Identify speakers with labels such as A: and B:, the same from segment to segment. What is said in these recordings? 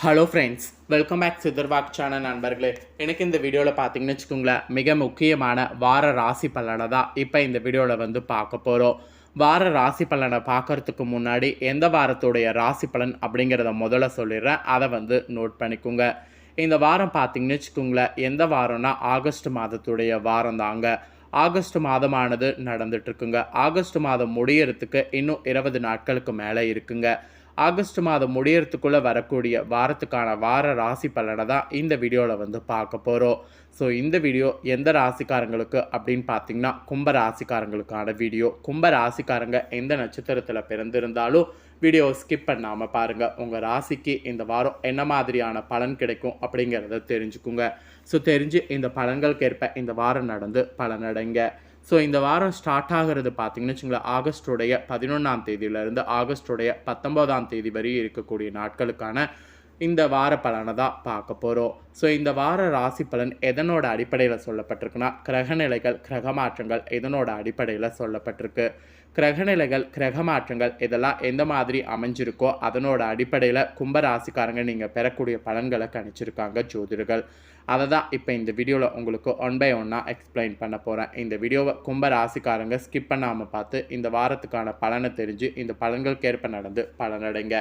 A: Hello friends, welcome back சித்தர்வாக் channel நண்பர்களே. எனக்கு இந்த வீடியோவில் பார்த்தீங்கன்னு வச்சுக்கோங்களேன், மிக முக்கியமான வார ராசி பலனை தான் இப்போ இந்த வீடியோவில் பார்க்க போகிறோம். வார ராசி பலனை பார்க்கறதுக்கு முன்னாடி எந்த வாரத்துடைய ராசி பலன் அப்படிங்கிறத முதல்ல சொல்லிடுறேன். அதை நோட் பண்ணிக்கோங்க. இந்த வாரம் பார்த்தீங்கன்னு வச்சுக்கோங்களேன், எந்த வாரம்னா ஆகஸ்ட் மாதத்துடைய வாரம் தாங்க. ஆகஸ்ட் மாதமானது நடந்துட்டுருக்குங்க. ஆகஸ்ட் மாதம் முடியறதுக்கு இன்னும் 20 நாட்களுக்கு மேலே இருக்குங்க. ஆகஸ்ட் மாதம் முடியறதுக்குள்ளே வரக்கூடிய வாரத்துக்கான வார ராசி பலனை தான் இந்த வீடியோவில் பார்க்க போகிறோம். ஸோ இந்த வீடியோ எந்த ராசிக்காரங்களுக்கு அப்படின்னு பார்த்தீங்கன்னா, கும்ப ராசிக்காரங்களுக்கான வீடியோ. கும்ப ராசிக்காரங்க எந்த நட்சத்திரத்தில் பிறந்திருந்தாலும் வீடியோவை ஸ்கிப் பண்ணாமல் பாருங்கள். உங்கள் ராசிக்கு இந்த வாரம் என்ன மாதிரியான பலன் கிடைக்கும் அப்படிங்கிறத தெரிஞ்சுக்குங்க. ஸோ தெரிஞ்சு இந்த பலன்களுக்கேற்ப இந்த வாரம் நடந்து பலனடைங்க. ஸோ இந்த வாரம் ஸ்டார்ட் ஆகிறது பார்த்தீங்கன்னு வச்சுங்களேன், ஆகஸ்டோடைய 11ஆம் தேதியிலேருந்து ஆகஸ்டோடைய 19ஆம் தேதி வரை இருக்கக்கூடிய நாட்களுக்கான இந்த வார பலனை தான் பார்க்க போகிறோம். ஸோ இந்த வார ராசி பலன் எதனோட அடிப்படையில் சொல்லப்பட்டிருக்குன்னா, கிரகநிலைகள் கிரக மாற்றங்கள் இதனோட அடிப்படையில் சொல்லப்பட்டிருக்கு. கிரகநிலைகள் கிரக மாற்றங்கள் இதெல்லாம் எந்த மாதிரி அமைஞ்சிருக்கோ அதனோட அடிப்படையில் கும்பராசிக்காரங்க நீங்கள் பெறக்கூடிய பலன்களை கணிச்சிருக்காங்க ஜோதிடர்கள். அதை தான் இப்போ இந்த வீடியோவில் உங்களுக்கு ஒன் பை ஒன்னாக எக்ஸ்பிளைன் பண்ண போகிறேன். இந்த வீடியோவை கும்பராசிக்காரங்க ஸ்கிப் பண்ணாமல் பார்த்து இந்த வாரத்துக்கான பலனை தெரிஞ்சு இந்த பலன்களுக்கேற்ப நடந்து பலனடைங்க.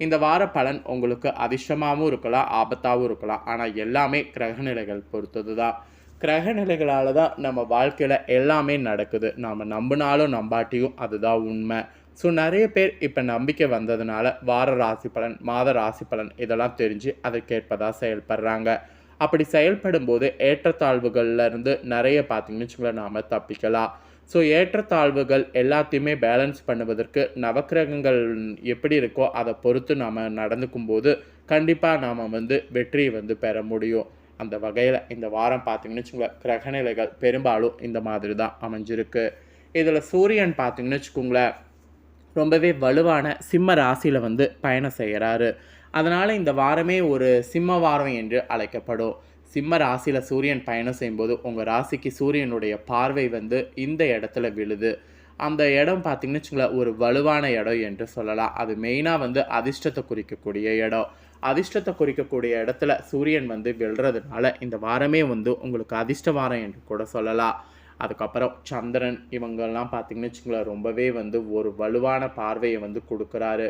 A: இந்த வார பலன் உங்களுக்கு அதிர்ஷ்டமாகவும் இருக்கலாம், ஆபத்தாகவும் இருக்கலாம். ஆனால் எல்லாமே கிரகநிலைகள் பொறுத்தது தான். கிரகநிலைகளால் தான் நம்ம வாழ்க்கையில் எல்லாமே நடக்குது. நாம் நம்பினாலும் நம்பாட்டியும் அதுதான் உண்மை. ஸோ நிறைய பேர் இப்போ நம்பிக்கை வந்ததுனால வார ராசி பலன், மாத ராசி பலன் இதெல்லாம் தெரிஞ்சு அதற்கேற்பதாக செயல்படுறாங்க. அப்படி செயல்படும் போது ஏற்றத்தாழ்வுகள்லேருந்து நிறைய பார்த்திங்கன்னு வச்சுக்கோங்களேன் நாம் தப்பிக்கலாம். ஸோ ஏற்றத்தாழ்வுகள் எல்லாத்தையுமே பேலன்ஸ் பண்ணுவதற்கு நவக்கிரகங்கள் எப்படி இருக்கோ அதை பொறுத்து நாம் நடந்துக்கும் போது கண்டிப்பாக நாம் வெற்றியை பெற முடியும். அந்த வகையில் இந்த வாரம் பார்த்திங்கன்னு வச்சுக்கோங்களேன், கிரகநிலைகள் பெரும்பாலும் இந்த மாதிரி தான் அமைஞ்சிருக்கு. இதில் சூரியன் பார்த்திங்கன்னு வச்சுக்கோங்களேன், ரொம்பவே வலுவான சிம்ம ராசியில் பயணம் செய்கிறாரு. அதனால் இந்த வாரமே ஒரு சிம்ம வாரம் என்று அழைக்கப்படும். சிம்ம ராசியில் சூரியன் பயணம் செய்யும்போது உங்கள் ராசிக்கு சூரியனுடைய பார்வை இந்த இடத்துல விழுது. அந்த இடம் பார்த்திங்கன்னு வச்சுங்களேன், ஒரு வலுவான இடம் என்று சொல்லலாம். அது மெயினாக அதிர்ஷ்டத்தை குறிக்கக்கூடிய இடம். அதிர்ஷ்டத்தை குறிக்கக்கூடிய இடத்துல சூரியன் விழுறதுனால இந்த வாரமே உங்களுக்கு அதிர்ஷ்ட வாரம் என்று கூட சொல்லலாம். அதுக்கப்புறம் சந்திரன் இவங்கெல்லாம் பார்த்திங்கன்னு வச்சுங்களேன், ரொம்பவே ஒரு வலுவான பார்வையை கொடுக்குறாரு.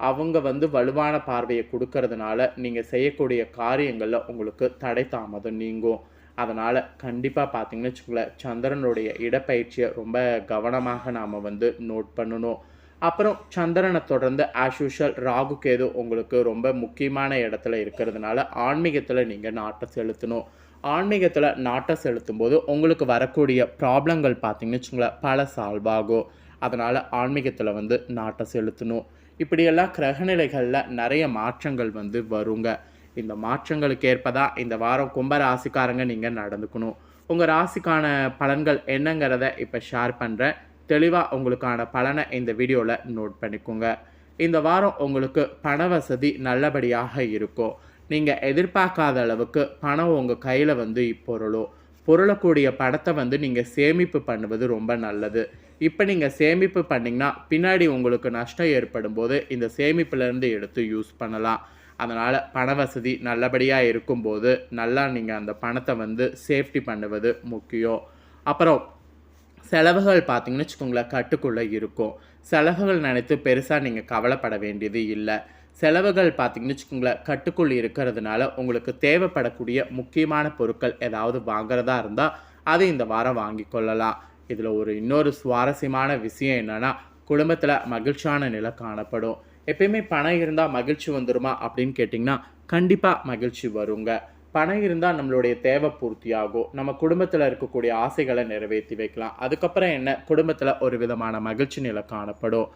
A: அவங்க வலுவான பார்வையை கொடுக்கறதுனால நீங்கள் செய்யக்கூடிய காரியங்களில் உங்களுக்கு தடை தாமதம் நீங்கும். அதனால் கண்டிப்பாக பார்த்திங்கன்னு வச்சுக்கோங்களேன், சந்திரனுடைய இடப்பயிற்சியை ரொம்ப கவனமாக நாம் நோட் பண்ணணும். அப்புறம் சந்திரனை தொடர்ந்து ஆஸ் யூஷுவல் ராகு கேது உங்களுக்கு ரொம்ப முக்கியமான இடத்துல இருக்கிறதுனால ஆன்மீகத்தில் நீங்கள் நாட்டம் செலுத்தணும். ஆன்மீகத்தில் நாட்டம் செலுத்தும் போது உங்களுக்கு வரக்கூடிய ப்ராப்ளங்கள் பார்த்திங்கன்னு வச்சுக்கோங்களேன் பல சால்வ் ஆகும். அதனால் ஆன்மீகத்தில் நாட்டம் செலுத்தணும். இப்படியெல்லாம் கிரகநிலைகளில் நிறைய மாற்றங்கள் வருங்க. இந்த மாற்றங்களுக்கு ஏற்பதான் இந்த வாரம் கும்பராசிக்காரங்க நீங்கள் நடந்துக்கணும். உங்கள் ராசிக்கான பலன்கள் என்னங்கிறத இப்போ ஷேர் பண்ணுறேன். தெளிவாக உங்களுக்கான பலனை இந்த வீடியோவில் நோட் பண்ணிக்கோங்க. இந்த வாரம் உங்களுக்கு பண வசதி நல்லபடியாக இருக்கும். நீங்கள் எதிர்பார்க்காத அளவுக்கு பணம் உங்கள் கையில் பொருளக்கூடிய பணத்தை நீங்கள் சேமிப்பு பண்ணுவது ரொம்ப நல்லது. இப்போ நீங்கள் சேமிப்பு பண்ணிங்கன்னா பின்னாடி உங்களுக்கு நஷ்டம் ஏற்படும் போது இந்த சேமிப்புலேருந்து எடுத்து யூஸ் பண்ணலாம். அதனால் பண வசதி நல்லபடியாக இருக்கும்போது நல்லா நீங்கள் அந்த பணத்தை சேஃப்டி பண்ணுவது முக்கியம். அப்புறம் செலவுகள் பார்த்திங்கன்னு வச்சுக்கோங்களேன் கட்டுக்குள்ளே இருக்கும். செலவுகள் நினைத்து பெருசாக நீங்கள் கவலைப்பட வேண்டியது இல்லை. செலவுகள் பார்த்திங்கன்னு வச்சுக்கோங்களேன் கட்டுக்குள் இருக்கிறதுனால உங்களுக்கு தேவைப்படக்கூடிய முக்கியமான பொருட்கள் ஏதாவது வாங்குறதா இருந்தால் அது இந்த வாரம் வாங்கி கொள்ளலாம். இதில் இன்னொரு சுவாரஸ்யமான விஷயம் என்னென்னா, குடும்பத்தில் மகிழ்ச்சியான நிலை காணப்படும். எப்பயுமே பணம் இருந்தால் மகிழ்ச்சி வந்துடுமா அப்படின்னு கேட்டிங்கன்னா, கண்டிப்பாக மகிழ்ச்சி வருங்க. பணம் இருந்தால் நம்மளுடைய தேவை பூர்த்தியாகும். நம்ம குடும்பத்தில் இருக்கக்கூடிய ஆசைகளை நிறைவேற்றி வைக்கலாம். அதுக்கப்புறம் என்ன, குடும்பத்தில் ஒரு விதமான மகிழ்ச்சி நிலை காணப்படும்.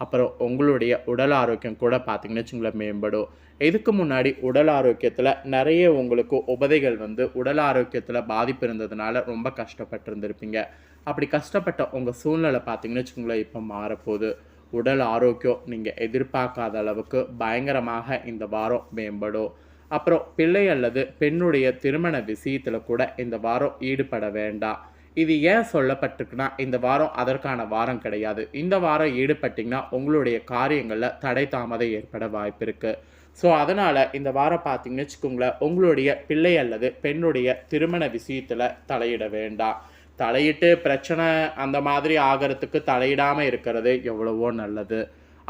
A: அப்புறம் உங்களுடைய உடல் ஆரோக்கியம் கூட பார்த்திங்கன்னு வச்சுங்களேன் மேம்படும். இதுக்கு முன்னாடி உடல் ஆரோக்கியத்தில் நிறைய உங்களுக்கு உபதைகள் உடல் ஆரோக்கியத்தில் பாதிப்பு இருந்ததுனால ரொம்ப கஷ்டப்பட்டுருந்துருப்பீங்க. அப்படி கஷ்டப்பட்ட உங்கள் சூழ்நிலை பார்த்திங்கன்னு வச்சுங்களேன் இப்போ மாறப்போகுது. உடல் ஆரோக்கியம் நீங்கள் எதிர்பார்க்காத அளவுக்கு பயங்கரமாக இந்த வாரம் மேம்படும். அப்புறம் பிள்ளை அல்லது பெண்ணுடைய திருமண விஷயத்தில் கூட இந்த வாரம் ஈடுபட வேண்டாம். இது ஏன் சொல்லப்பட்டிருக்குன்னா, இந்த வாரம் அதற்கான வாரம் கிடையாது. இந்த வாரம் ஈடுபட்டிங்கன்னா உங்களுடைய காரியங்களில் தடை தாமதம் ஏற்பட வாய்ப்பு இருக்குது. ஸோ அதனால் இந்த வாரம் பார்த்தீங்கன்னு வச்சுக்கோங்களேன், உங்களுடைய பிள்ளை அல்லது பெண்ணுடைய திருமண விஷயத்தில் தலையிட வேண்டாம். தலையிட்டு பிரச்சனை அந்த மாதிரி ஆகிறதுக்கு தலையிடாமல் இருக்கிறது எவ்வளவோ நல்லது.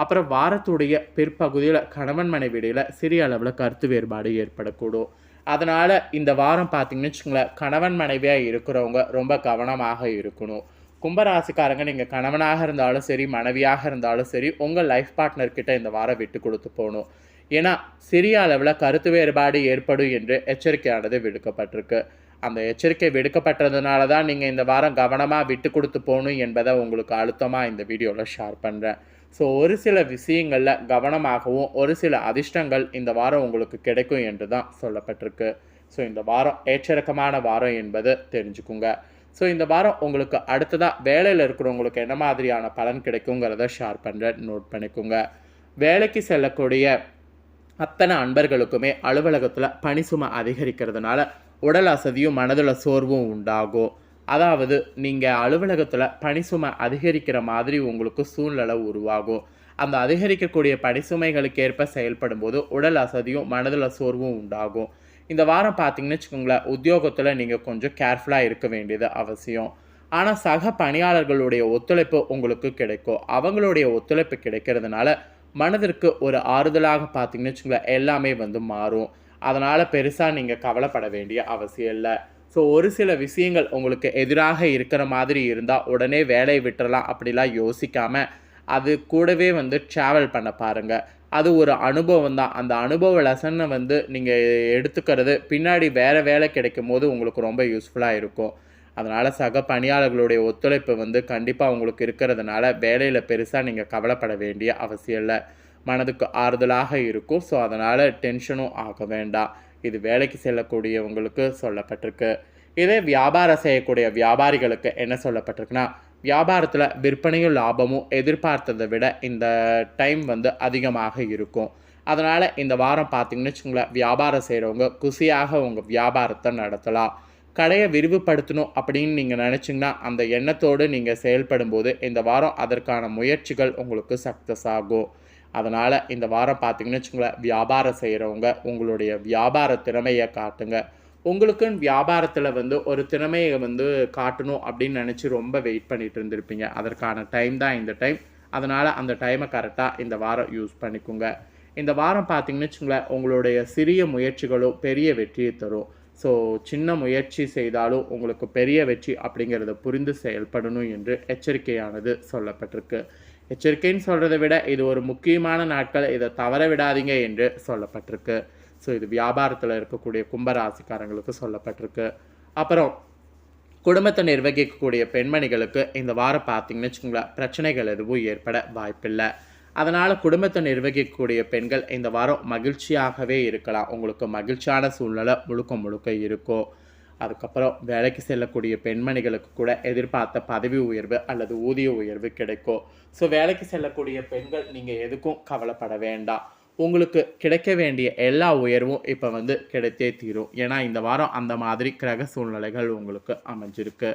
A: அப்புறம் வாரத்துடைய பிற்பகுதியில் கணவன் மனைவியிடையில் சிறிய அளவில் கருத்து வேறுபாடு ஏற்படக்கூடும். அதனால் இந்த வாரம் பார்த்தீங்கன்னு வச்சுக்கோங்களேன், கணவன் மனைவியாக இருக்கிறவங்க ரொம்ப கவனமாக இருக்கணும். கும்பராசிக்காரங்க நீங்கள் கணவனாக இருந்தாலும் சரி, மனைவியாக இருந்தாலும் சரி, உங்கள் லைஃப் பார்ட்னர்கிட்ட இந்த வாரம் விட்டு கொடுத்து போகணும். ஏன்னா சிறிய அளவில் கருத்து வேறுபாடு ஏற்படும் என்று எச்சரிக்கையானது விடுக்கப்பட்டிருக்கு. அந்த எச்சரிக்கை விடுக்கப்பட்டதுனால தான் நீங்கள் இந்த வாரம் கவனமாக விட்டு கொடுத்து போகணும் என்பதை உங்களுக்கு அழுத்தமாக இந்த வீடியோவில் ஷேர் பண்ணுறேன். ஸோ ஒரு சில விஷயங்களில் கவனமாகவும் ஒரு சில அதிர்ஷ்டங்கள் இந்த வாரம் உங்களுக்கு கிடைக்கும் என்று தான் சொல்லப்பட்டிருக்கு. ஸோ இந்த வாரம் ஏற்றிறக்கமான வாரம் என்பது தெரிஞ்சுக்குங்க. ஸோ இந்த வாரம் உங்களுக்கு அடுத்ததாக வேலையில் இருக்கிறவங்களுக்கு என்ன மாதிரியான பலன் கிடைக்குங்கிறத ஷேர் பண்ணுறேன், நோட் பண்ணிக்கோங்க. வேலைக்கு செல்லக்கூடிய அத்தனை அன்பர்களுக்குமே அலுவலகத்தில் பணி சுமை அதிகரிக்கிறதுனால உடல் அசதியும் மனதில் சோர்வும் உண்டாகும். அதாவது நீங்கள் அலுவலகத்தில் பணி சுமை அதிகரிக்கிற மாதிரி உங்களுக்கு சூழ்நிலை உருவாகும். அந்த அதிகரிக்கக்கூடிய பணி சுமைகளுக்கு ஏற்ப செயல்படும் போது உடல் அசதியும் மனதில் சோர்வும் உண்டாகும். இந்த வாரம் பார்த்தீங்கன்னு வச்சுக்கோங்களேன், உத்தியோகத்தில் நீங்கள் கொஞ்சம் கேர்ஃபுல்லாக இருக்க வேண்டியது அவசியம். ஆனால் சக பணியாளர்களுடைய ஒத்துழைப்பு உங்களுக்கு கிடைக்கும். அவங்களுடைய ஒத்துழைப்பு கிடைக்கிறதுனால மனதிற்கு ஒரு ஆறுதலாக பார்த்தீங்கன்னு வச்சுக்கோங்களேன், எல்லாமே மாறும். அதனால் பெருசாக நீங்கள் கவலைப்பட வேண்டிய அவசியம் இல்லை. ஸோ ஒரு சில விஷயங்கள் உங்களுக்கு எதிராக இருக்கிற மாதிரி இருந்தால் உடனே வேலையை விட்டுறலாம் அப்படிலாம் யோசிக்காமல் அது கூடவே ட்ராவல் பண்ண பாருங்கள். அது ஒரு அனுபவம் தான். அந்த அனுபவ லெசனை நீங்கள் எடுத்துக்கிறது பின்னாடி வேறு வேலை கிடைக்கும் போது உங்களுக்கு ரொம்ப யூஸ்ஃபுல்லாக இருக்கும். அதனால் சக பணியாளர்களுடைய ஒத்துழைப்பு கண்டிப்பாக உங்களுக்கு இருக்கிறதுனால வேலையில் பெருசாக நீங்கள் கவலைப்பட வேண்டிய அவசியம் இல்லை. மனதுக்கு ஆறுதலாக இருக்கும். ஸோ அதனால் டென்ஷனும் ஆக வேண்டாம். இது வேலைக்கு செல்லக்கூடியவங்களுக்கு சொல்லப்பட்டிருக்கு. இதே வியாபாரம் செய்யக்கூடிய வியாபாரிகளுக்கு என்ன சொல்லப்பட்டிருக்குன்னா, வியாபாரத்தில் விற்பனையும் லாபமும் எதிர்பார்த்ததை விட இந்த டைம் அதிகமாக இருக்கும். அதனால் இந்த வாரம் பார்த்தீங்கன்னு வச்சுக்கோங்களேன், வியாபாரம் செய்கிறவங்க குஷியாக உங்கள் வியாபாரத்தை நடத்தலாம். கடையை விரிவுபடுத்தணும் அப்படின்னு நீங்கள் நினச்சிங்கன்னா அந்த எண்ணத்தோடு நீங்கள் செயல்படும்போது இந்த வாரம் அதற்கான முயற்சிகள் உங்களுக்கு சக்ஸஸ் ஆகும். அதனால் இந்த வாரம் பார்த்தீங்கன்னு வச்சுக்கோங்களேன், வியாபாரம் செய்கிறவங்க உங்களுடைய வியாபார திறமையை காட்டுங்க. உங்களுக்குன்னு வியாபாரத்தில் ஒரு திறமையை காட்டணும் அப்படின்னு நினச்சி ரொம்ப வெயிட் பண்ணிகிட்டு இருந்திருப்பீங்க. அதற்கான டைம் தான் இந்த டைம். அதனால் அந்த டைமை கரெக்டாக இந்த வாரம் யூஸ் பண்ணிக்கோங்க. இந்த வாரம் பார்த்தீங்கன்னு வச்சுக்கோங்களேன், உங்களுடைய சிறிய முயற்சிகளும் பெரிய வெற்றியை தரும். ஸோ சின்ன முயற்சி செய்தாலும் உங்களுக்கு பெரிய வெற்றி அப்படிங்கிறத புரிந்து செயல்படணும் என்று எச்சரிக்கையானது சொல்லப்பட்டிருக்கு. எச்சரிக்கைன்னு சொல்கிறத விட இது ஒரு முக்கியமான நாட்கள், இதை தவற விடாதீங்க என்று சொல்லப்பட்டிருக்கு. ஸோ இது வியாபாரத்தில் இருக்கக்கூடிய கும்பராசிக்காரங்களுக்கு சொல்லப்பட்டிருக்கு. அப்புறம் குடும்பத்தை நிர்வகிக்கக்கூடிய பெண்மணிகளுக்கு இந்த வாரம் பார்த்தீங்கன்னு வச்சுக்கோங்களேன், பிரச்சனைகள் எதுவும் ஏற்பட வாய்ப்பில்லை. அதனால் குடும்பத்தை நிர்வகிக்கக்கூடிய பெண்கள் இந்த வாரம் மகிழ்ச்சியாகவே இருக்கலாம். உங்களுக்கு மகிழ்ச்சியான சூழ்நிலை முழுக்க இருக்கும். அதுக்கப்புறம் வேலைக்கு செல்லக்கூடிய பெண்மணிகளுக்கு கூட எதிர்பார்த்த பதவி உயர்வு அல்லது ஊதிய உயர்வு கிடைக்கும். ஸோ வேலைக்கு செல்லக்கூடிய பெண்கள் நீங்கள் எதுக்கும் கவலைப்பட வேண்டாம். உங்களுக்கு கிடைக்க வேண்டிய எல்லா உயர்வும் இப்போ கிடைத்தே தீரும். ஏன்னா இந்த வாரம் அந்த மாதிரி கிரக சூழ்நிலைகள் உங்களுக்கு அமைஞ்சிருக்கு.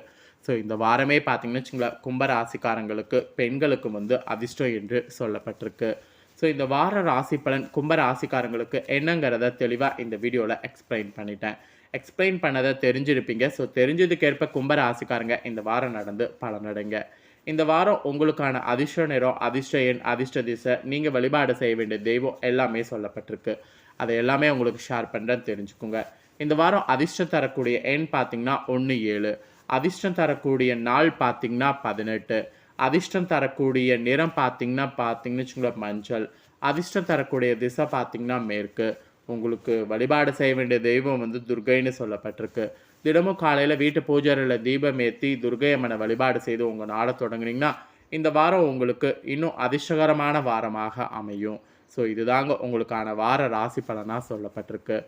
A: ஸோ இந்த வாரமே பார்த்தீங்கன்னு வச்சுங்களேன், கும்பராசிக்காரங்களுக்கு பெண்களுக்கு அதிர்ஷ்டம் என்று சொல்லப்பட்டிருக்கு. ஸோ இந்த வார ராசி பலன் கும்பராசிக்காரங்களுக்கு என்னங்கிறத தெளிவாக இந்த வீடியோவில் எக்ஸ்பிளைன் பண்ணிட்டேன். எக்ஸ்பிளைன் பண்ணதை தெரிஞ்சிருப்பீங்க. ஸோ தெரிஞ்சதுக்கேற்ப கும்பராசிக்காரங்க இந்த வாரம் நடந்து பலனடைங்க. இந்த வாரம் உங்களுக்கான அதிர்ஷ்ட நிறம், அதிர்ஷ்ட எண், அதிர்ஷ்ட திசை, நீங்கள் வழிபாடு செய்ய வேண்டிய தெய்வம் எல்லாமே சொல்லப்பட்டிருக்கு. அதை எல்லாமே உங்களுக்கு ஷேர் பண்ணுறேன்னு தெரிஞ்சுக்கோங்க. இந்த வாரம் அதிர்ஷ்டம் தரக்கூடிய எண் பார்த்தீங்கன்னா 1, 7. அதிர்ஷ்டம் தரக்கூடிய நாள் பார்த்தீங்கன்னா 18. அதிர்ஷ்டம் தரக்கூடிய நிறம் பார்த்தீங்கன்னு வச்சுக்கோங்களேன் மஞ்சள். அதிர்ஷ்டம் தரக்கூடிய திசை பார்த்தீங்கன்னா மேற்கு. உங்களுக்கு வழிபாடு செய்ய வேண்டிய தெய்வம் துர்கைன்னு சொல்லப்பட்டிருக்கு. தினமும் காலையில் வீட்டு பூஜையில் தீபம் ஏற்றி துர்கை அம்மனை வழிபாடு செய்து உங்கள் நாளை தொடங்குனீங்கன்னா இந்த வாரம் உங்களுக்கு இன்னும் அதிர்ஷ்டகரமான வாரமாக அமையும். ஸோ இதுதாங்க உங்களுக்கான வார ராசி பலனாக சொல்லப்பட்டிருக்கு.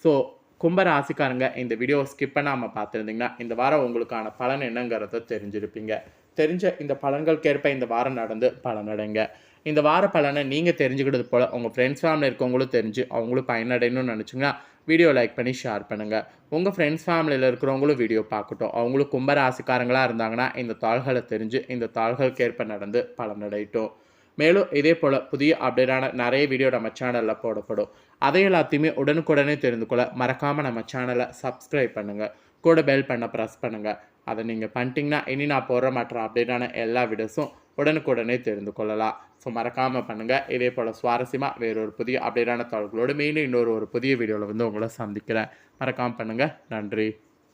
A: ஸோ கும்ப ராசிக்காரங்க இந்த வீடியோ ஸ்கிப் பண்ணாமல் பார்த்துருந்தீங்கன்னா இந்த வாரம் உங்களுக்கான பலன் என்னங்கிறத தெரிஞ்சிருப்பீங்க. தெரிஞ்ச இந்த பலன்களுக்கேற்ப இந்த வாரம் நடந்து பலனடைங்க. இந்த வார பலனை நீங்கள் தெரிஞ்சுக்கிட்டது போல் உங்கள் ஃப்ரெண்ட்ஸ் ஃபேமிலி இருக்கவங்களும் தெரிஞ்சு அவங்களும் பயனடையணும்னு நினச்சிங்கன்னா வீடியோ லைக் பண்ணி ஷேர் பண்ணுங்கள். உங்கள் ஃப்ரெண்ட்ஸ் ஃபேமிலியில் இருக்கிறவங்களும் வீடியோ பார்க்கட்டும். அவங்களும் கும்ப ராசிக்காரங்களாக இருந்தாங்கன்னா இந்த தாள்களை தெரிஞ்சு இந்த தாள்களுக்கேற்ப நடந்து பலனடையட்டும். மேலும் இதே போல் புதிய அப்டேட்டான நிறைய வீடியோ நம்ம சேனலில் போடப்படும். அதை எல்லாத்தையுமே உடனுக்குடனே தெரிந்து கொள்ள மறக்காமல் நம்ம சேனலை சப்ஸ்கிரைப் பண்ணுங்கள். கூட பெல் பண்ண ப்ரெஸ் பண்ணுங்கள். அதை நீங்கள் பண்ணிட்டீங்கன்னா இனி நான் போடுற மற்ற அப்டேட்டான எல்லா வீடியோஸும் உடனுக்குடனே தெரிந்து கொள்ளலாம். ஸோ மறக்காமல் பண்ணுங்கள். இதே போல் சுவாரஸ்யமாக வேறொரு புதிய அப்டேட்டான தகவல்களோடு மீண்டும் இன்னொரு புதிய வீடியோவில் வந்து உங்களை சந்திக்கிறேன். மறக்காமல் பண்ணுங்கள். நன்றி.